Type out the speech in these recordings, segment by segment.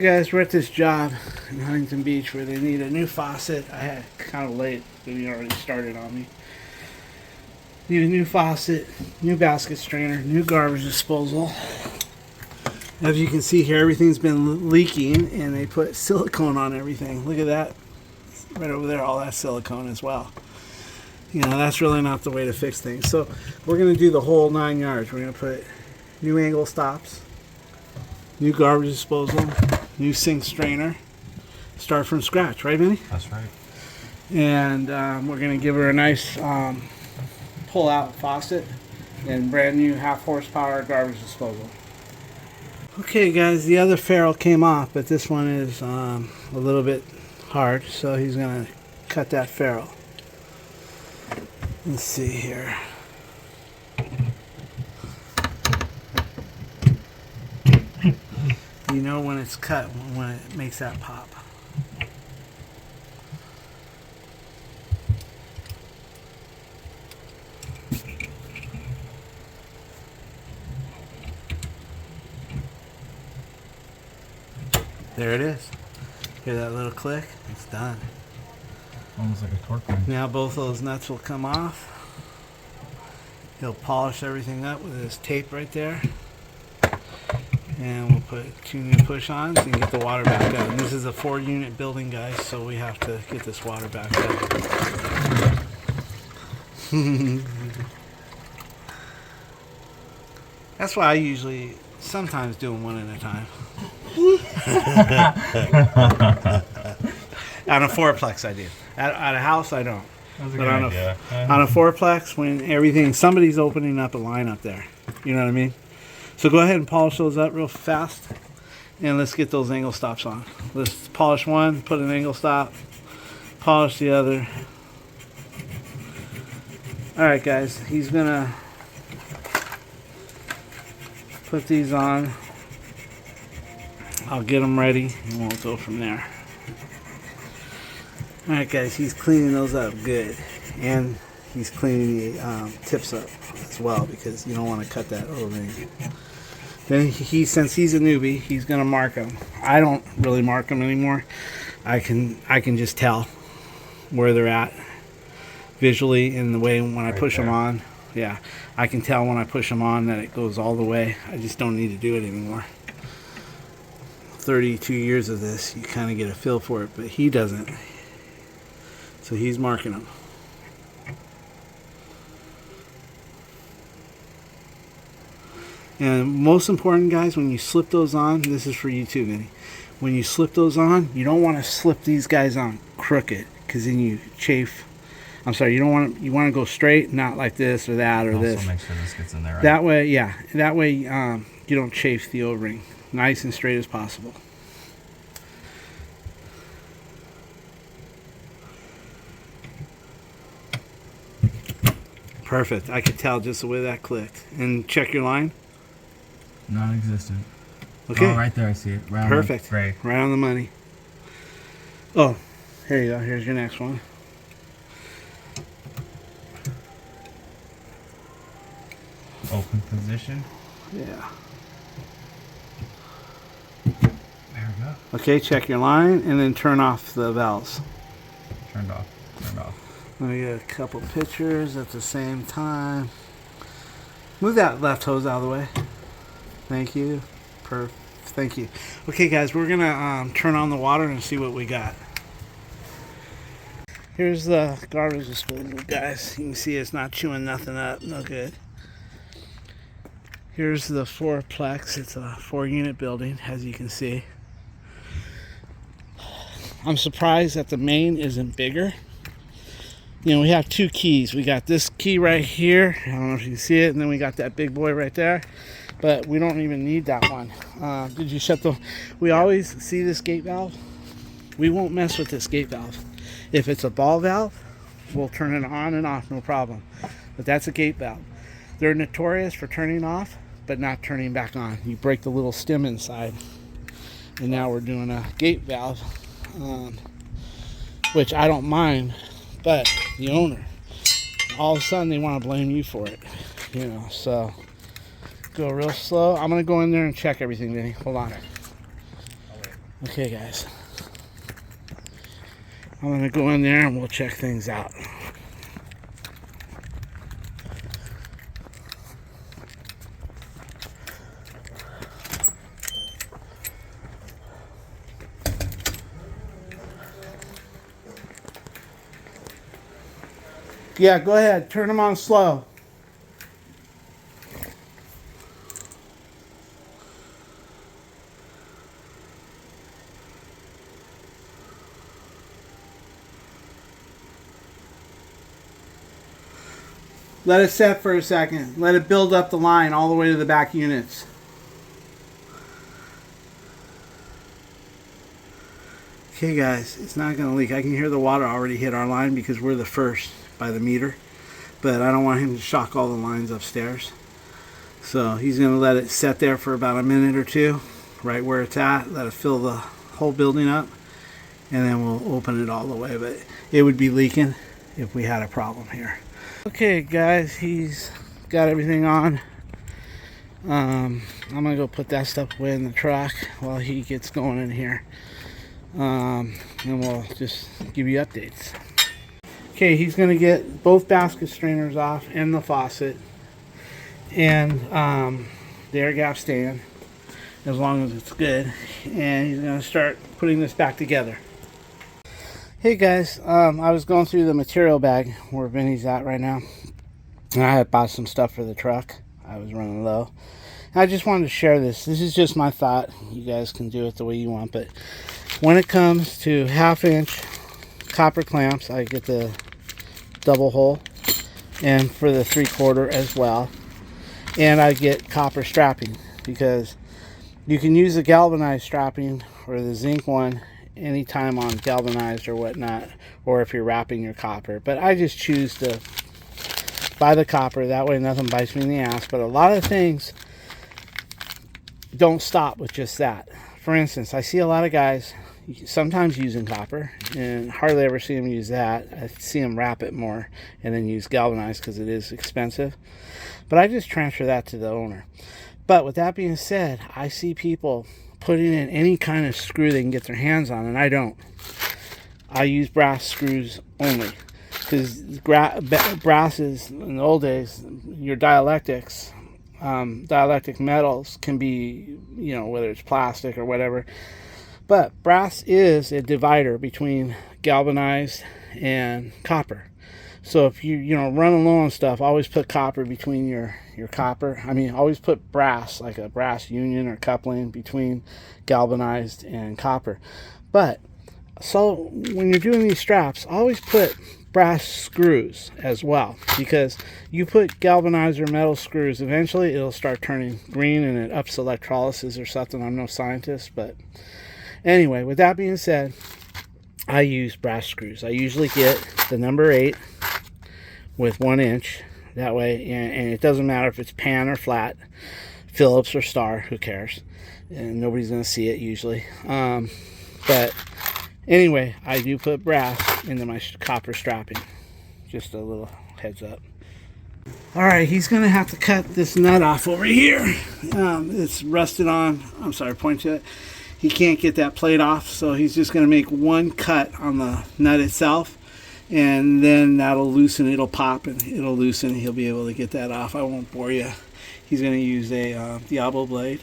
Guys, we're at this job in Huntington Beach where they need a new faucet. I had kind of late, but he already started on me. Need a new faucet, new basket strainer, new garbage disposal. As you can see here, everything's been leaking, and they put silicone on everything. Look at that, right over there, all that silicone as well. You know, that's really not the way to fix things. So we're going to do the whole 9 yards. We're going to put new angle stops, new garbage disposal, new sink strainer. Start from scratch, right, Vinny? That's right. And we're going to give her a nice pull-out faucet and brand new 1/2 horsepower garbage disposal. Okay, guys, the other ferrule came off, but this one is a little bit hard, so he's going to cut that ferrule. Let's see here. You know when it's cut, when it makes that pop. There it is. Hear that little click? It's done. Almost like a torque wrench. Now both those nuts will come off. He'll polish everything up with his tape right there. And we'll put 2 new push-ons and get the water back up. And this is a 4-unit building, guys, so we have to get this water back up. That's why I usually sometimes do them one at a time. On a 4-plex I do. At a house I don't. That's a But good on idea. on a 4-plex, when somebody's opening up a line up there. You know what I mean? So go ahead and polish those up real fast, and let's get those angle stops on. Let's polish one, put an angle stop, polish the other. Alright guys, he's gonna put these on. I'll get them ready and we'll go from there. Alright guys, he's cleaning those up good, and he's cleaning the tips up as well, because you don't want to cut that O-ring. Then since he's a newbie, he's gonna mark them. I don't really mark them anymore. I can just tell where they're at visually in the way when I push them on. Yeah, I can tell when I push them on that it goes all the way. I just don't need to do it anymore. 32 years of this, you kind of get a feel for it, but he doesn't. So he's marking them. And most important, guys, when you slip those on, this is for you too, Vinny. When you slip those on, you don't want to slip these guys on crooked, because then you chafe. I'm sorry, you want to go straight, not like this or that or this. Also make sure this gets in there right. That way, yeah. That way you don't chafe the O-ring. Nice and straight as possible. Perfect. I could tell just the way that clicked. And check your line. Non-existent. Okay. Oh, right there, I see it. Right. Perfect. Right. Right on the money. Oh, here you go. Here's your next one. Open position. Yeah. There we go. Okay, check your line and then turn off the valves. Turned off. Turned off. Let me get a couple pictures at the same time. Move that left hose out of the way. Thank you. Thank you. Okay, guys, we're gonna turn on the water and see what we got. Here's the garbage disposal, guys. You can see it's not chewing nothing up. No good. Here's the 4-plex. It's a 4-unit building, as you can see. I'm surprised that the main isn't bigger. You know, we have 2 keys. We got this key right here. I don't know if you can see it. And then we got that big boy right there. But we don't even need that one. Did you shut the... We always see this gate valve. We won't mess with this gate valve. If it's a ball valve, we'll turn it on and off, no problem. But that's a gate valve. They're notorious for turning off, but not turning back on. You break the little stem inside. And now we're doing a gate valve, which I don't mind. But the owner, all of a sudden they want to blame you for it, you know. So go real slow. I'm gonna go in there and check everything, Vinny. Hold on. Okay, guys. I'm going to go in there and we'll check things out. Yeah, go ahead. Turn them on slow. Let it set for a second. Let it build up the line all the way to the back units. Okay guys, it's not going to leak. I can hear the water already hit our line because we're the first by the meter. But I don't want him to shock all the lines upstairs. So he's going to let it set there for about a minute or two, right where it's at. Let it fill the whole building up. And then we'll open it all the way. But it would be leaking if we had a problem here. Okay guys, he's got everything on. I'm going to go put that stuff away in the truck while he gets going in here. And we'll just give you updates. Okay, he's going to get both basket strainers off and the faucet and the air gap stand, as long as it's good. And he's going to start putting this back together. Hey guys, I was going through the material bag where Vinny's at right now. And I had bought some stuff for the truck. I was running low. I just wanted to share this. This is just my thought. You guys can do it the way you want. But when it comes to 1/2 inch copper clamps, I get the double hole. And for the 3/4 as well. And I get copper strapping. Because you can use the galvanized strapping or the zinc one anytime on galvanized or whatnot. Or if you're wrapping your copper. But I just choose to buy the copper. That way nothing bites me in the ass. But a lot of things don't stop with just that. For instance, I see a lot of guys sometimes using copper and hardly ever see them use that. I see them wrap it more and then use galvanized because it is expensive. But I just transfer that to the owner. But with that being said, I see people putting in any kind of screw they can get their hands on, and I don't. I use brass screws only. Because brasses in the old days, your dielectrics, dielectric metals can be, you know, whether it's plastic or whatever. But brass is a divider between galvanized and copper. So if you running low on stuff, always put copper between your copper. I mean, always put brass, like a brass union or coupling between galvanized and copper. But so when you're doing these straps, always put brass screws as well, because you put galvanized or metal screws, eventually it'll start turning green and it ups electrolysis or something. I'm no scientist, but anyway, with that being said, I use brass screws. I usually get the number 8 with 1 inch. That way, and it doesn't matter if it's pan or flat, Phillips or Star, who cares? And nobody's going to see it usually. But anyway, I do put brass into my copper strapping. Just a little heads up. Alright, he's going to have to cut this nut off over here. It's rusted on. I'm sorry, point to it. He can't get that plate off, so he's just going to make one cut on the nut itself. And then that'll loosen, it'll pop and it'll loosen. He'll be able to get that off. I won't bore you. He's going to use a Diablo blade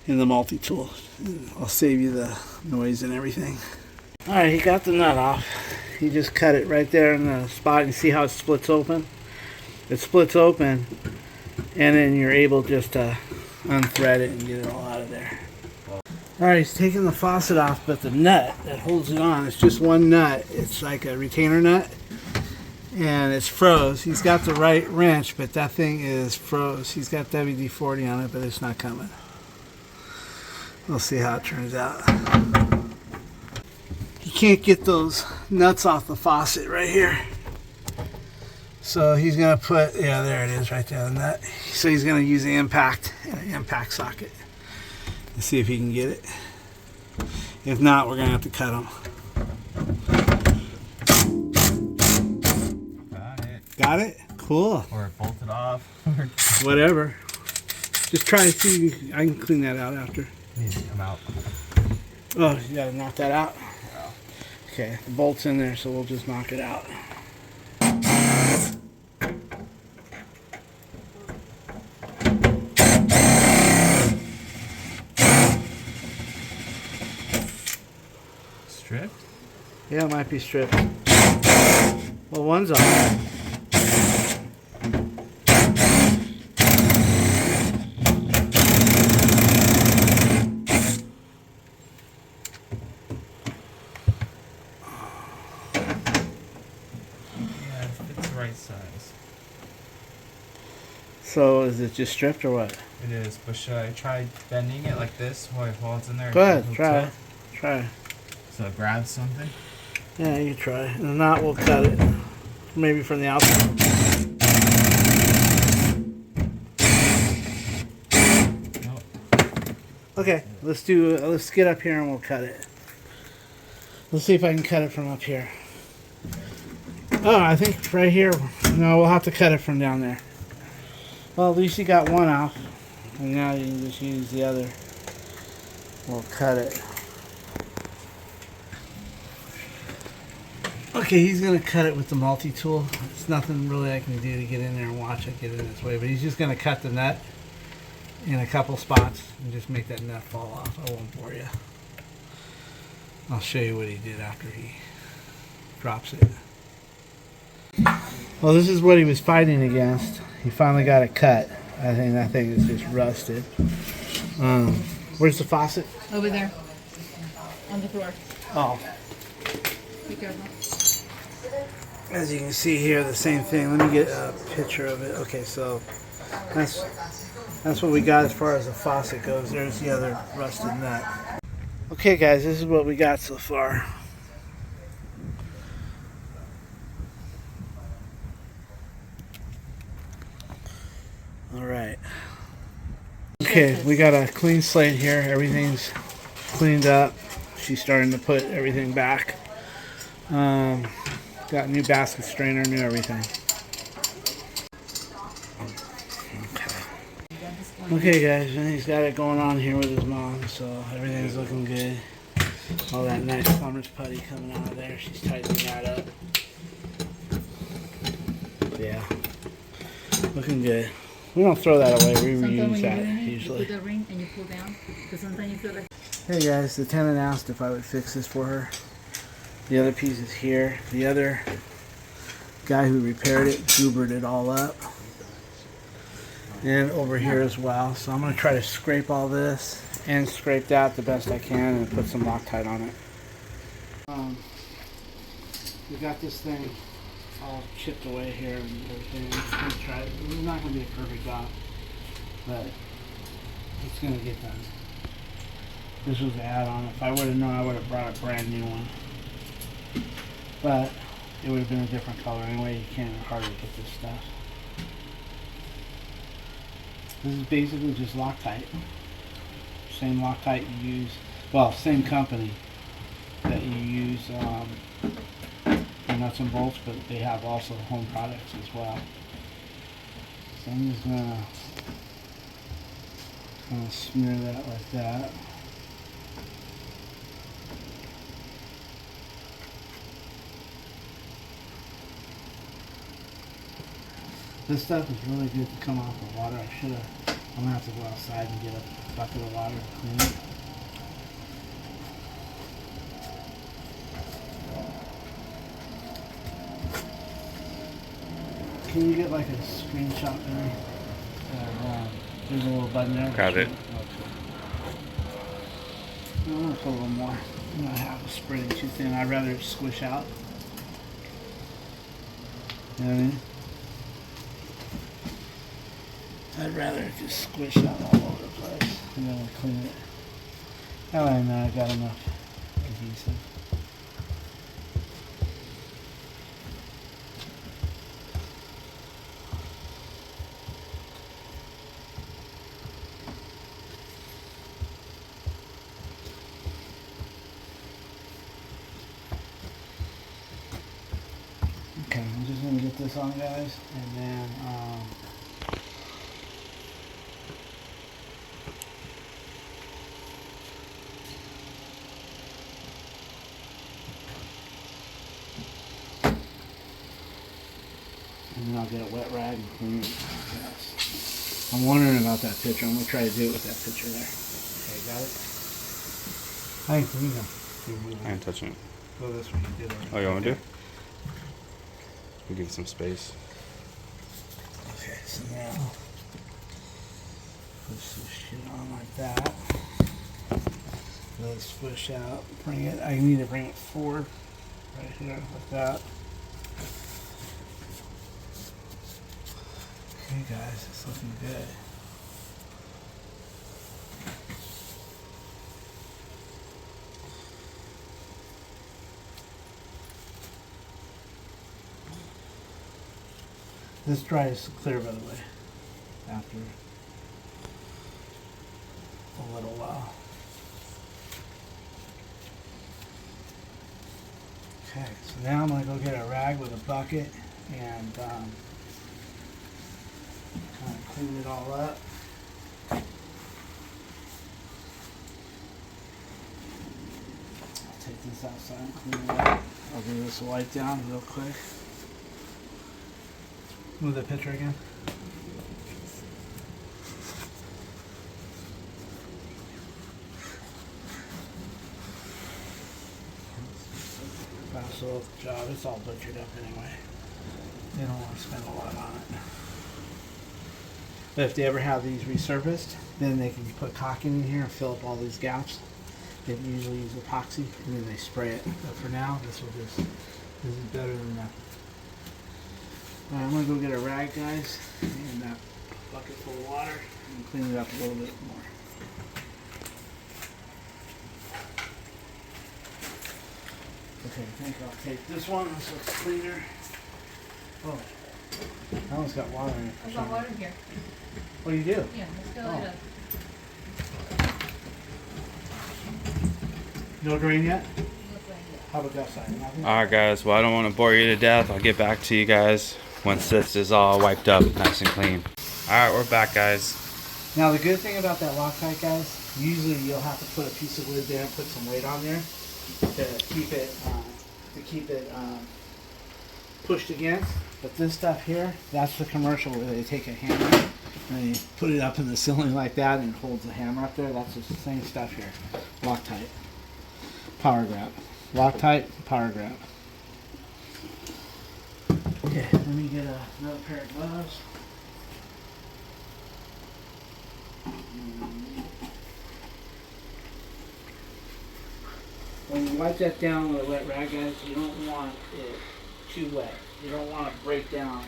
and the multi-tool. I'll save you the noise and everything. Alright, he got the nut off. He just cut it right there in the spot. You see how it splits open? It splits open, and then you're able just to unthread it and get it all out of there. Alright, he's taking the faucet off, but the nut that holds it on, it's just one nut. It's like a retainer nut, and it's froze. He's got the right wrench, but that thing is froze. He's got WD-40 on it, but it's not coming. We'll see how it turns out. You can't get those nuts off the faucet right here. So he's going to put, yeah, there it is right there, the nut. So he's going to use the impact socket. Let's see if he can get it. If not, we're going to have to cut him. Got it. Got it? Cool. Or it bolted off. Whatever. Just try to see. I can clean that out after. Needs to come out. Oh, you gotta knock that out? Yeah. Okay, the bolt's in there, so we'll just knock it out. Stripped? Yeah, it might be stripped. Well, one's off. Yeah, it fits the right size. So is it just stripped or what? It is, but should I try bending it like this while it's in there? Go ahead, Hooks try up? it. Try. So it grabs something? Yeah, you try. And if not, we'll cut it. Maybe from the outside. Nope. Okay, let's get up here and we'll cut it. Let's see if I can cut it from up here. Oh, I think right here. No, we'll have to cut it from down there. Well, at least you got one off. And now you can just use the other. We'll cut it. Okay, he's going to cut it with the multi-tool. There's nothing really I can do to get in there and watch it get in this way. But he's just going to cut the nut in a couple spots and just make that nut fall off. I won't bore you. I'll show you what he did after he drops it. Well, this is what he was fighting against. He finally got it cut. I think that thing is just rusted. Where's the faucet? Over there. On the floor. Oh. Be careful. As you can see here, the same thing. Let me get a picture of it. Okay, so that's what we got as far as the faucet goes. There's the other rusted nut. Okay, guys, this is what we got so far. All right. Okay, we got a clean slate here. Everything's cleaned up. She's starting to put everything back. Got new basket strainer, new everything. Okay, guys, and he's got it going on here with his mom, so everything's looking good. All that nice plumber's putty coming out of there. She's tightening that up. Yeah, looking good. We don't throw that away. We Sometimes when reuse you're that doing it, usually. you put the ring and you pull down. Because sometimes you feel like... Hey guys, the tenant asked if I would fix this for her. The other piece is here. The other guy who repaired it goobered it all up. And over here as well. So I'm going to try to scrape all this and scrape that the best I can and put some Loctite on it. We got this thing all chipped away here and everything. I'm going to try it. It's not going to be a perfect job, but it's going to get done. This was the add-on. If I would have known, I would have brought a brand new one. But it would have been a different color anyway. You can't hardly get this stuff. This is basically just Loctite. Same Loctite you use, well, same company that you use in nuts and bolts, but they have also home products as well. So I'm just gonna smear that like that. This stuff is really good to come off the water. I'm gonna have to go outside and get a bucket of water to clean it. Can you get like a screenshot for me? There's a little button there. Got it. I'm gonna put a little more. I'm gonna have it spread it too thin. I'd rather it squish out. You know what I mean? I'd rather it just squish out all over the place and then we'll clean it. That way I got enough adhesive. Okay, I'm just gonna get this on, guys, and then And then I'll get a wet rag and clean it. Yes. I'm wondering about that picture. I'm gonna try to do it with that picture there. Okay, got it? I ain't clean them. I ain't touching it. Go this way. You did it. Oh, you want me to? We'll give it some space. Okay, so now push this shit on like that. Let it squish out. Bring it. I need to bring it forward, right here, like that. Okay, guys, it's looking good. This dries clear, by the way, after a little while. Okay, so now I'm going to go get a rag with a bucket and kind of clean it all up. I'll take this outside and clean it up. I'll do this wipe down real quick. Move the picture again. Fast little job. It's all butchered up anyway. They don't want to spend a lot on it. But if they ever have these resurfaced, then they can put caulking in here and fill up all these gaps. They usually use epoxy and then they spray it. But for now, this is better than that. I'm going to go get a rag, guys, and that bucket full of water and clean it up a little bit more. Okay, I think I'll take this one. This looks cleaner. Oh, that one's got water in it. I've got water here. What do you do? Yeah, let's fill it up. No drain yet? Look like it. How about that side? Nothing? Alright guys, well I don't want to bore you to death. I'll get back to you guys once this is all wiped up, nice and clean. Alright, we're back guys. Now the good thing about that Loctite, guys, usually you'll have to put a piece of wood there and put some weight on there to keep it pushed against. But this stuff here, that's the commercial where they take a hammer and they put it up in the ceiling like that and it holds the hammer up there. That's the same stuff here. Loctite. Power grab. Loctite, power grab. Okay, let me get another pair of gloves. When you wipe that down with a wet rag, guys, you don't want it too wet. You don't want to break down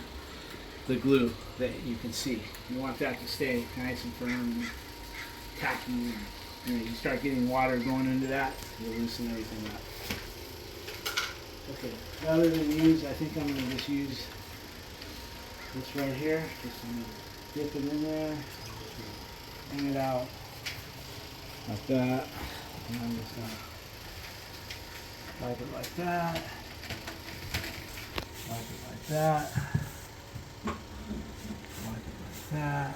the glue that you can see. You want that to stay nice and firm and tacky. And you start getting water going into that, you'll loosen everything up. Okay, rather than use, I think I'm going to just use this right here. Just dip it in there, hang it out like that. And I'm just going to wipe it like that. Wipe it like that. Wipe it like that.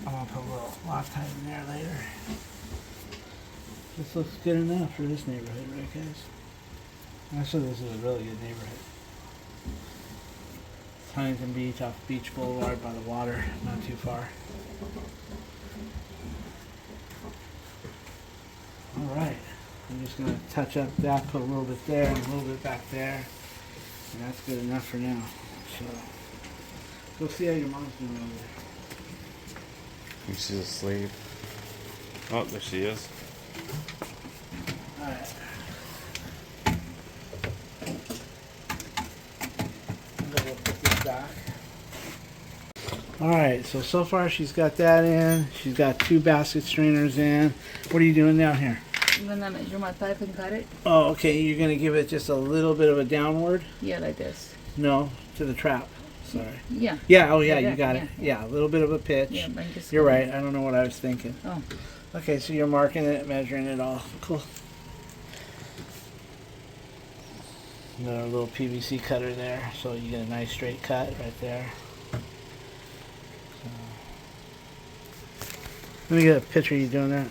I'm going to put a little Loctite in there later. This looks good enough for this neighborhood, right guys? Actually, this is a really good neighborhood. It's Huntington Beach off Beach Boulevard by the water, not too far. Alright, I'm just going to touch up that, put a little bit there and a little bit back there. And that's good enough for now. So, go see how your mom's doing over there. She's asleep. Oh, there she is. Alright. I'm gonna put this back. Alright, so far she's got that in. She's got 2 basket strainers in. What are you doing down here? I'm gonna measure my pipe and cut it. Oh, okay, you're gonna give it just a little bit of a downward? Yeah, like this. No, to the trap. Sorry. Yeah. Yeah, oh yeah, Like you that, got it. Yeah, a little bit of a pitch. Yeah, but just You're right, I don't know what I was thinking. Oh. Okay, so you're marking it, measuring it all. Cool. Another little PVC cutter there, so you get a nice straight cut right there. So, let me get a picture of you doing that.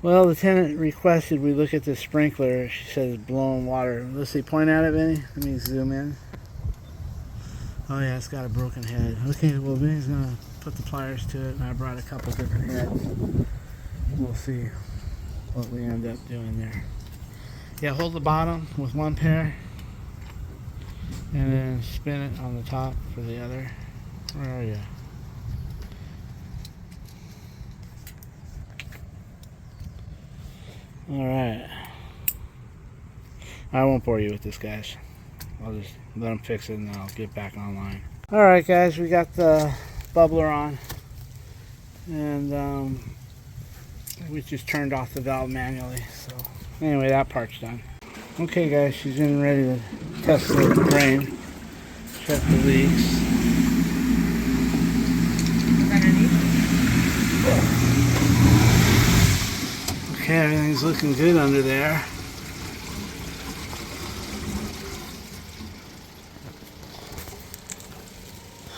Well, the tenant requested we look at the sprinkler. She says it's blowing water. Let's see, point at it, Vinny. Let me zoom in. Oh yeah, it's got a broken head. Okay, well Vinny's gonna put the pliers to it, and I brought a couple different heads. We'll see what we end up doing there. Yeah, hold the bottom with one pair, and then spin it on the top for the other. Where are you? Alright. I won't bore you with this, guys. I'll just let them fix it and then I'll get back online. Alright, guys, we got the bubbler on. And we just turned off the valve manually. So, anyway, that part's done. Okay, guys, she's getting ready to test the drain. Check the leaks. Okay, everything's looking good under there.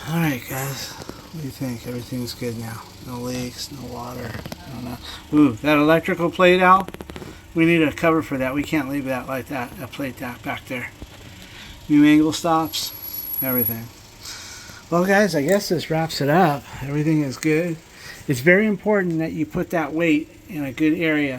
Alright guys, what do you think? Everything's good now. No leaks, no water. No. Ooh, that electrical plate out, we need a cover for that. We can't leave that like that, that plate that back there. New angle stops, everything. Well guys, I guess this wraps it up. Everything is good. It's very important that you put that weight in a good area.